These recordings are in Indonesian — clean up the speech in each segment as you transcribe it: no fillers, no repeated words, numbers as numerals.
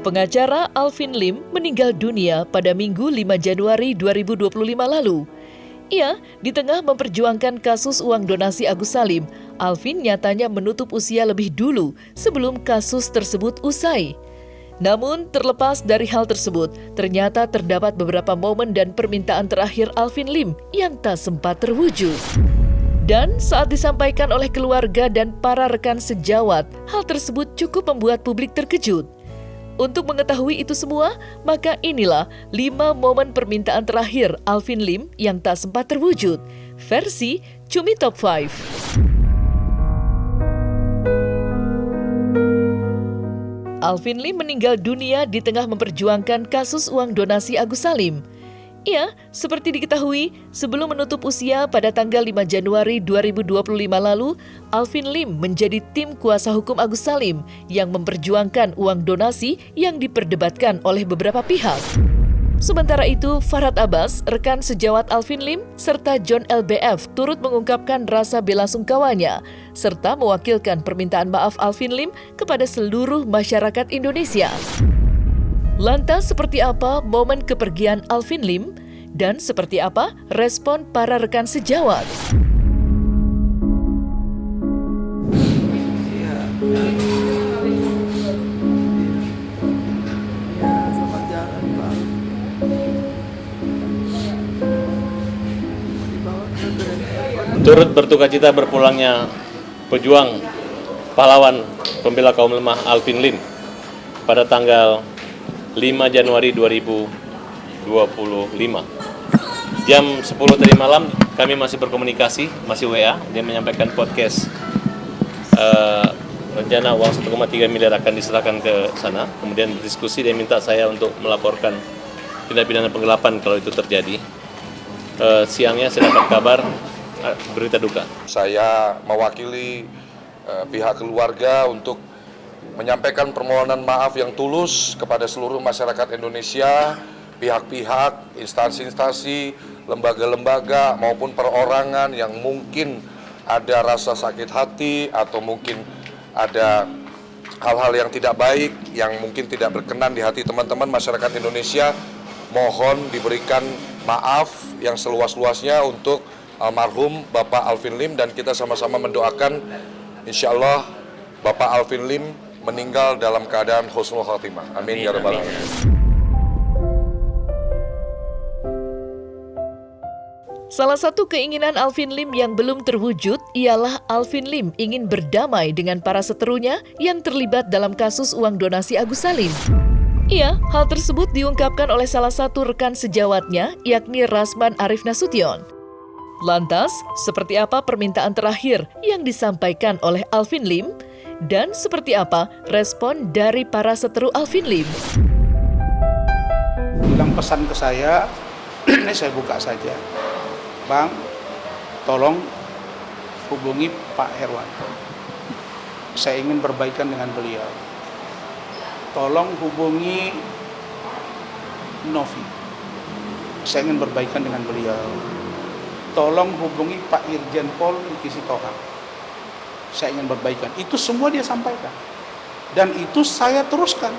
Pengacara Alvin Lim meninggal dunia pada Minggu 5 Januari 2025 lalu. Ia di tengah memperjuangkan kasus uang donasi Agus Salim, Alvin nyatanya menutup usia lebih dulu sebelum kasus tersebut usai. Namun terlepas dari hal tersebut, ternyata terdapat beberapa momen dan permintaan terakhir Alvin Lim yang tak sempat terwujud. Dan saat disampaikan oleh keluarga dan para rekan sejawat, hal tersebut cukup membuat publik terkejut. Untuk mengetahui itu semua, maka inilah 5 momen permintaan terakhir Alvin Lim yang tak sempat terwujud. Versi Cumi Top 5. Alvin Lim meninggal dunia di tengah memperjuangkan kasus uang donasi Agus Salim. Ia, seperti diketahui, sebelum menutup usia pada tanggal 5 Januari 2025 lalu, Alvin Lim menjadi tim kuasa hukum Agus Salim yang memperjuangkan uang donasi yang diperdebatkan oleh beberapa pihak. Sementara itu, Farhad Abbas, rekan sejawat Alvin Lim, serta John LBF turut mengungkapkan rasa bela sungkawanya, serta mewakilkan permintaan maaf Alvin Lim kepada seluruh masyarakat Indonesia. Lantas seperti apa momen kepergian Alvin Lim dan seperti apa respon para rekan sejawat? Turut berduka cita berpulangnya pejuang pahlawan pembela kaum lemah Alvin Lim pada tanggal 5 Januari 2025. Jam 10 tadi malam kami masih berkomunikasi, masih WA. Dia menyampaikan podcast rencana uang 1,3 miliar akan diserahkan ke sana. Kemudian berdiskusi, dia minta saya untuk melaporkan tindak pidana penggelapan kalau itu terjadi. Siangnya saya dapat kabar berita duka. Saya mewakili pihak keluarga untuk menyampaikan permohonan maaf yang tulus kepada seluruh masyarakat Indonesia, pihak-pihak, instansi-instansi, lembaga-lembaga maupun perorangan yang mungkin ada rasa sakit hati atau mungkin ada hal-hal yang tidak baik, yang mungkin tidak berkenan di hati teman-teman masyarakat Indonesia. Mohon diberikan maaf yang seluas-luasnya untuk almarhum Bapak Alvin Lim, dan kita sama-sama mendoakan insya Allah Bapak Alvin Lim meninggal dalam keadaan husnul khatimah. Amin ya rabbal alamin. Salah satu keinginan Alvin Lim yang belum terwujud ialah Alvin Lim ingin berdamai dengan para seterunya yang terlibat dalam kasus uang donasi Agus Salim. Iya, hal tersebut diungkapkan oleh salah satu rekan sejawatnya, yakni Rasman Arif Nasution. Lantas, seperti apa permintaan terakhir yang disampaikan oleh Alvin Lim? Dan seperti apa respon dari para seteru Alvin Lim? Bilang pesan ke saya, ini saya buka saja. Bang, tolong hubungi Pak Herwanto. Saya ingin berbaikan dengan beliau. Tolong hubungi Novi. Saya ingin berbaikan dengan beliau. Tolong hubungi Pak Irjen Pol Lutfi Sitohang. Saya ingin berbaikan. Itu semua dia sampaikan. Dan itu saya teruskan.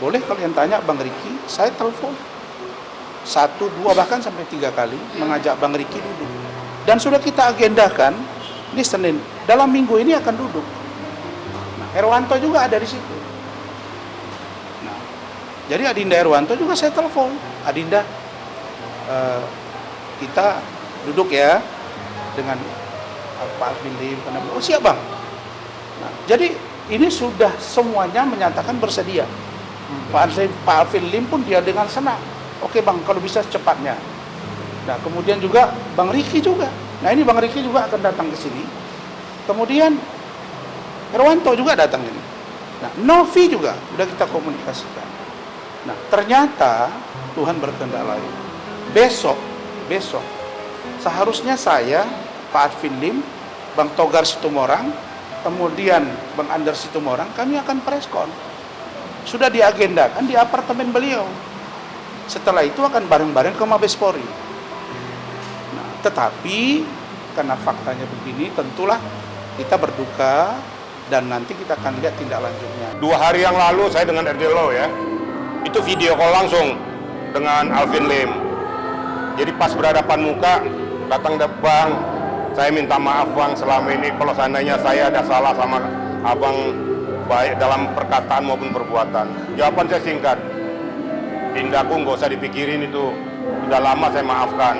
Boleh kalian tanya Bang Riki, saya telepon. 1, 2, bahkan sampai 3 kali mengajak Bang Riki duduk. Dan sudah kita agendakan, ini Senin, dalam minggu ini akan duduk. Nah, Herwanto juga ada di situ. Nah, jadi Adinda Herwanto juga saya telepon. Adinda, kita duduk ya dengan Pak Alvin Lim, oh siap Bang. Nah, jadi ini sudah semuanya menyatakan bersedia. Pak Alvin Lim pun dia dengan senang. Oke Bang, kalau bisa cepatnya. Nah, kemudian juga Bang Riki juga. Nah, ini Bang Riki juga akan datang ke sini. Kemudian Herwanto juga datang ini. Nah, Novi juga udah kita komunikasikan. Nah, ternyata Tuhan berkehendak lain. Besok seharusnya saya, Pak Alvin Lim, Bang Togar Situmorang, kemudian Bang Andar Situmorang, kami akan preskon. Sudah diagendakan di apartemen beliau. Setelah itu akan bareng-bareng ke Mabes Polri. Nah, tetapi karena faktanya begini, tentulah kita berduka dan nanti kita akan lihat tindak lanjutnya. 2 hari yang lalu saya dengan RJ Law ya, itu video call langsung dengan Alvin Lim. Jadi pas berhadapan muka, datang Bang, saya minta maaf Bang selama ini kalau seandainya saya ada salah sama Abang baik dalam perkataan maupun perbuatan. Jawaban saya singkat, tindakku nggak usah dipikirin itu, udah lama saya maafkan.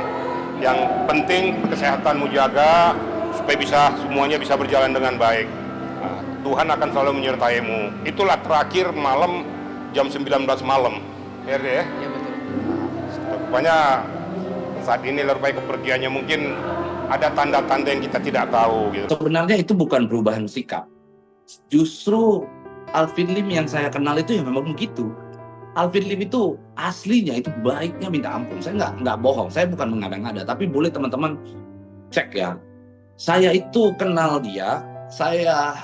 Yang penting kesehatanmu jaga supaya semuanya bisa berjalan dengan baik. Nah, Tuhan akan selalu menyertaimu. Itulah terakhir malam jam 19 malam. Ya, ya? Ya betul. Rupanya saat ini lepai kepergiannya mungkin ada tanda-tanda yang kita tidak tahu gitu. Sebenarnya itu bukan perubahan sikap. Justru Alvin Lim yang saya kenal itu ya memang begitu. Alvin Lim itu aslinya itu baiknya minta ampun. Saya nggak bohong, saya bukan mengada-ngada, tapi boleh teman-teman cek ya. Saya itu kenal dia, saya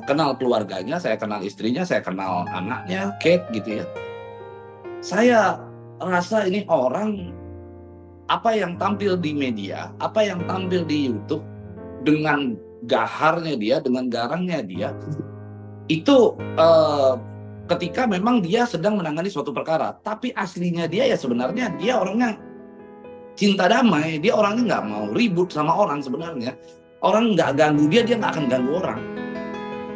kenal keluarganya, saya kenal istrinya, saya kenal anaknya, Kate gitu ya. Saya rasa ini orang apa yang tampil di media, apa yang tampil di YouTube dengan gaharnya dia, dengan garangnya dia, itu ketika memang dia sedang menangani suatu perkara, tapi aslinya dia ya sebenarnya dia orangnya cinta damai, dia orangnya nggak mau ribut sama orang sebenarnya. Orang nggak ganggu dia nggak akan ganggu orang.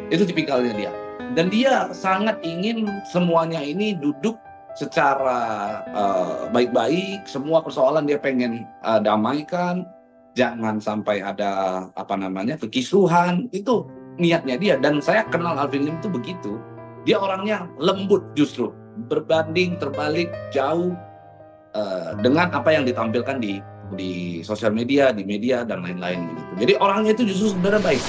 Itu tipikalnya dia. Dan dia sangat ingin semuanya ini duduk secara baik-baik, semua persoalan dia pengen damaikan, jangan sampai ada kekisruhan. Itu niatnya dia. Dan saya kenal Alvin Lim itu begitu. Dia orangnya lembut justru, berbanding terbalik jauh dengan apa yang ditampilkan di sosial media, di media dan lain-lain begitu. Jadi orangnya itu justru sebenarnya baik.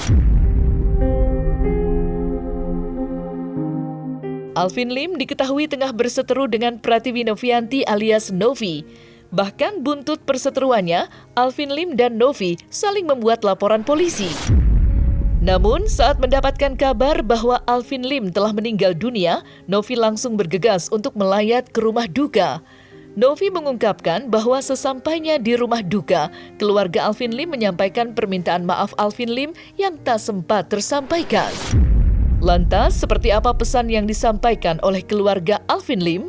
Alvin Lim diketahui tengah berseteru dengan Pratiwi Novianti alias Novi. Bahkan buntut perseteruannya, Alvin Lim dan Novi saling membuat laporan polisi. Namun, saat mendapatkan kabar bahwa Alvin Lim telah meninggal dunia, Novi langsung bergegas untuk melayat ke rumah duka. Novi mengungkapkan bahwa sesampainya di rumah duka, keluarga Alvin Lim menyampaikan permintaan maaf Alvin Lim yang tak sempat tersampaikan. Lantas, seperti apa pesan yang disampaikan oleh keluarga Alvin Lim?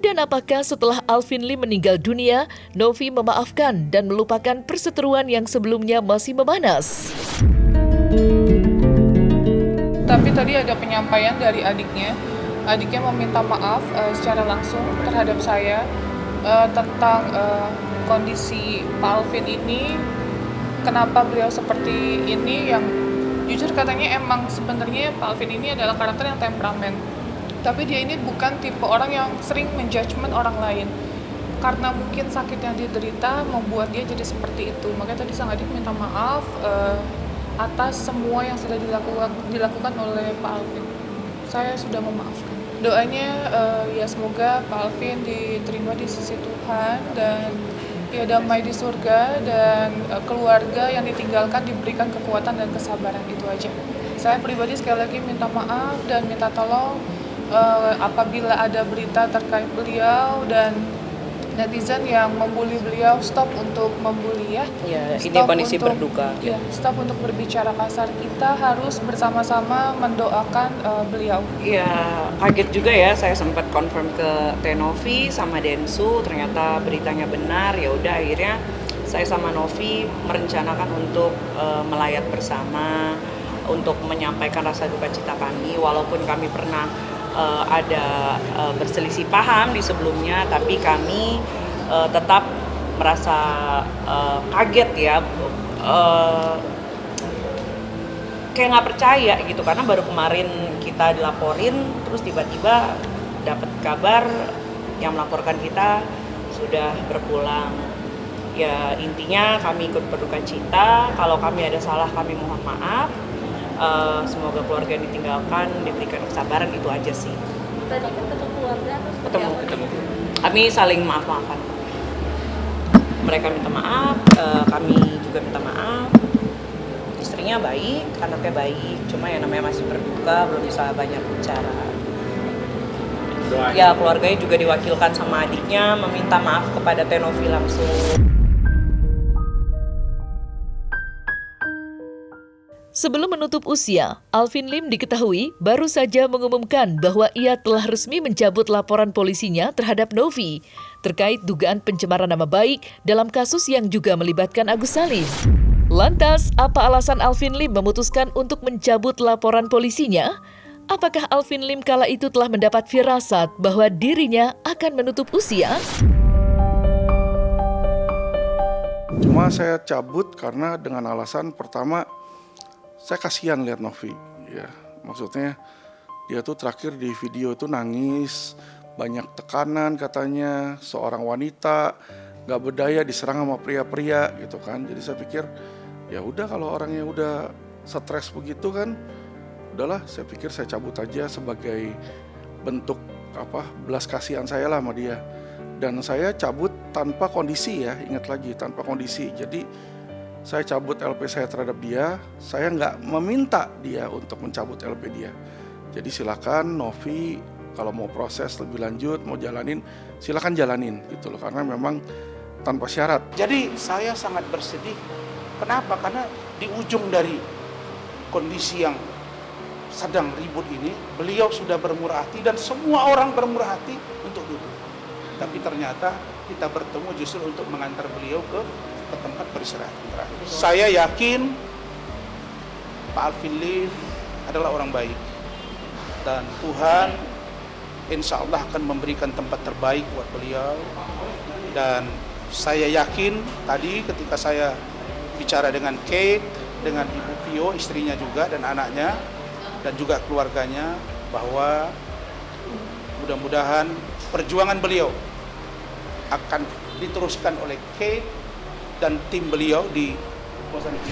Dan apakah setelah Alvin Lim meninggal dunia, Novi memaafkan dan melupakan perseteruan yang sebelumnya masih memanas? Tapi tadi ada penyampaian dari adiknya. Adiknya meminta maaf secara langsung terhadap saya tentang kondisi Pak Alvin ini. Kenapa beliau seperti ini, yang jujur katanya emang sebenarnya Pak Alvin ini adalah karakter yang temperamen. Tapi dia ini bukan tipe orang yang sering menjudgment orang lain. Karena mungkin sakit yang diderita membuat dia jadi seperti itu. Makanya tadi sang adik minta maaf atas semua yang sudah dilakukan oleh Pak Alvin. Saya sudah memaafkan. Doanya ya semoga Pak Alvin diterima di sisi Tuhan dan ya damai di surga, dan keluarga yang ditinggalkan diberikan kekuatan dan kesabaran. Itu aja. Saya pribadi sekali lagi minta maaf dan minta tolong apabila ada berita terkait beliau dan netizen yang membuli beliau, stop untuk membuli ya. Ya, ini kondisi berduka. Ya, stop untuk berbicara kasar. Kita harus bersama-sama mendoakan beliau. Ya, kaget juga ya, saya sempat confirm ke Tenovi sama Densu, ternyata beritanya benar. Ya udah, akhirnya saya sama Novi merencanakan untuk melayat bersama, untuk menyampaikan rasa duka cita kami, walaupun kami pernah ada berselisih paham di sebelumnya, tapi kami tetap merasa kaget ya, kayak nggak percaya gitu, karena baru kemarin kita dilaporin, terus tiba-tiba dapat kabar yang melaporkan kita sudah berpulang. Ya intinya kami ikut berduka cita, kalau kami ada salah kami mohon maaf. Semoga keluarga yang ditinggalkan diberikan kesabaran, itu aja sih. Tadi kan ketemu keluarga atau ketemu. Kami saling maaf-maafan. Mereka minta maaf, kami juga minta maaf. Istrinya baik, anaknya baik, cuma yang namanya masih berduka, belum bisa banyak bicara. Ya keluarganya juga diwakilkan sama adiknya meminta maaf kepada Tenovi langsung. Sebelum menutup usia, Alvin Lim diketahui baru saja mengumumkan bahwa ia telah resmi mencabut laporan polisinya terhadap Novi terkait dugaan pencemaran nama baik dalam kasus yang juga melibatkan Agus Salim. Lantas, apa alasan Alvin Lim memutuskan untuk mencabut laporan polisinya? Apakah Alvin Lim kala itu telah mendapat firasat bahwa dirinya akan menutup usia? Cuma saya cabut karena dengan alasan pertama, saya kasihan lihat Novi, ya. Maksudnya dia tuh terakhir di video tuh nangis, banyak tekanan katanya, seorang wanita nggak berdaya diserang sama pria-pria gitu kan. Jadi saya pikir ya udah kalau orangnya udah stres begitu kan, udahlah saya pikir saya cabut aja sebagai bentuk belas kasihan saya lah sama dia. Dan saya cabut tanpa kondisi ya, ingat lagi tanpa kondisi. Jadi saya cabut LP saya terhadap dia, saya nggak meminta dia untuk mencabut LP dia. Jadi silakan Novi kalau mau proses lebih lanjut, mau jalanin, silakan jalanin gitu loh. Karena memang tanpa syarat. Jadi saya sangat bersedih. Kenapa? Karena di ujung dari kondisi yang sedang ribut ini, beliau sudah bermurah hati dan semua orang bermurah hati untuk duduk. Tapi ternyata kita bertemu justru untuk mengantar beliau ke tempat peristirahatan terakhir. Saya yakin Pak Alvin Lim adalah orang baik dan Tuhan insya Allah akan memberikan tempat terbaik buat beliau. Dan saya yakin tadi ketika saya bicara dengan Kate, dengan Ibu Pio, istrinya juga dan anaknya dan juga keluarganya, bahwa mudah-mudahan perjuangan beliau akan diteruskan oleh Kate dan tim beliau di kawasan ini.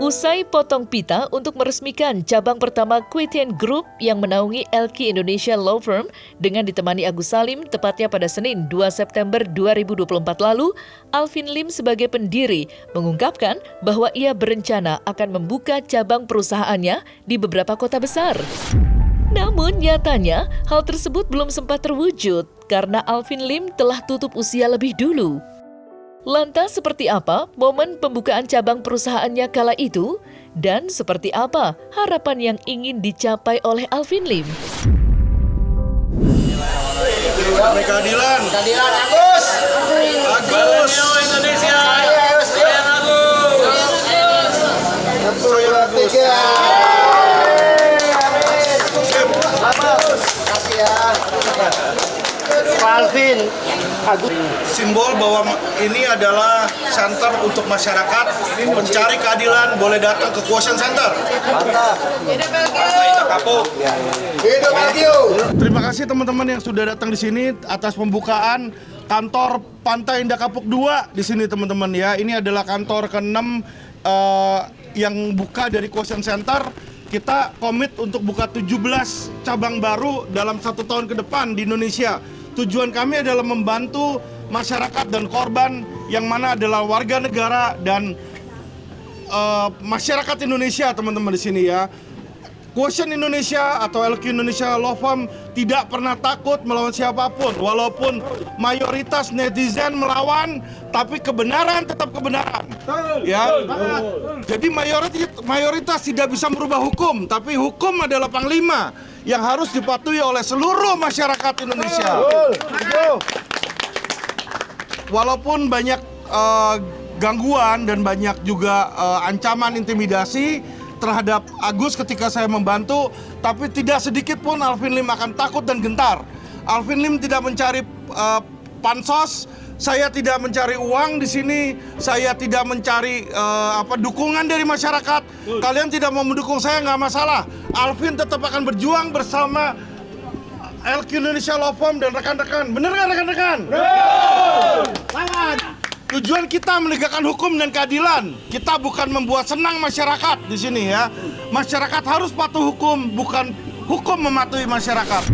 Usai potong pita untuk meresmikan cabang pertama Quitian Group yang menaungi LQ Indonesia Law Firm dengan ditemani Agus Salim tepatnya pada Senin 2 September 2024 lalu, Alvin Lim sebagai pendiri mengungkapkan bahwa ia berencana akan membuka cabang perusahaannya di beberapa kota besar. Namun nyatanya hal tersebut belum sempat terwujud karena Alvin Lim telah tutup usia lebih dulu. Lantas seperti apa momen pembukaan cabang perusahaannya kala itu? Dan seperti apa harapan yang ingin dicapai oleh Alvin Lim? Keadilan Agus! Agus! Indonesia! Agus! Alvin, simbol bahwa ini adalah center untuk masyarakat mencari keadilan, boleh datang ke Quotient Center. mantap. Hidup LQ. Terima kasih teman-teman yang sudah datang di sini atas pembukaan kantor Pantai Indah Kapuk 2 di sini teman-teman ya. Ini adalah kantor ke-6 yang buka dari Quotient Center. Kita komit untuk buka 17 cabang baru dalam 1 tahun ke depan di Indonesia. Tujuan kami adalah membantu masyarakat dan korban yang mana adalah warga negara dan masyarakat Indonesia teman-teman di sini ya. Quotient Indonesia atau LQ Indonesia Law Firm tidak pernah takut melawan siapapun. Walaupun mayoritas netizen melawan, tapi kebenaran tetap kebenaran. Ya. Jadi mayoritas tidak bisa merubah hukum, tapi hukum adalah panglima yang harus dipatuhi oleh seluruh masyarakat Indonesia. Walaupun banyak gangguan dan banyak juga ancaman intimidasi terhadap Agus ketika saya membantu, tapi tidak sedikit pun Alvin Lim akan takut dan gentar. Alvin Lim tidak mencari pansos, saya tidak mencari uang di sini, saya tidak mencari dukungan dari masyarakat. Kalian tidak mau mendukung saya nggak masalah. Alvin tetap akan berjuang bersama LQ Indonesia Law Firm dan rekan-rekan. Bener nggak rekan-rekan? Tujuan kita menegakkan hukum dan keadilan. Kita bukan membuat senang masyarakat di sini ya. Masyarakat harus patuh hukum, bukan hukum mematuhi masyarakat.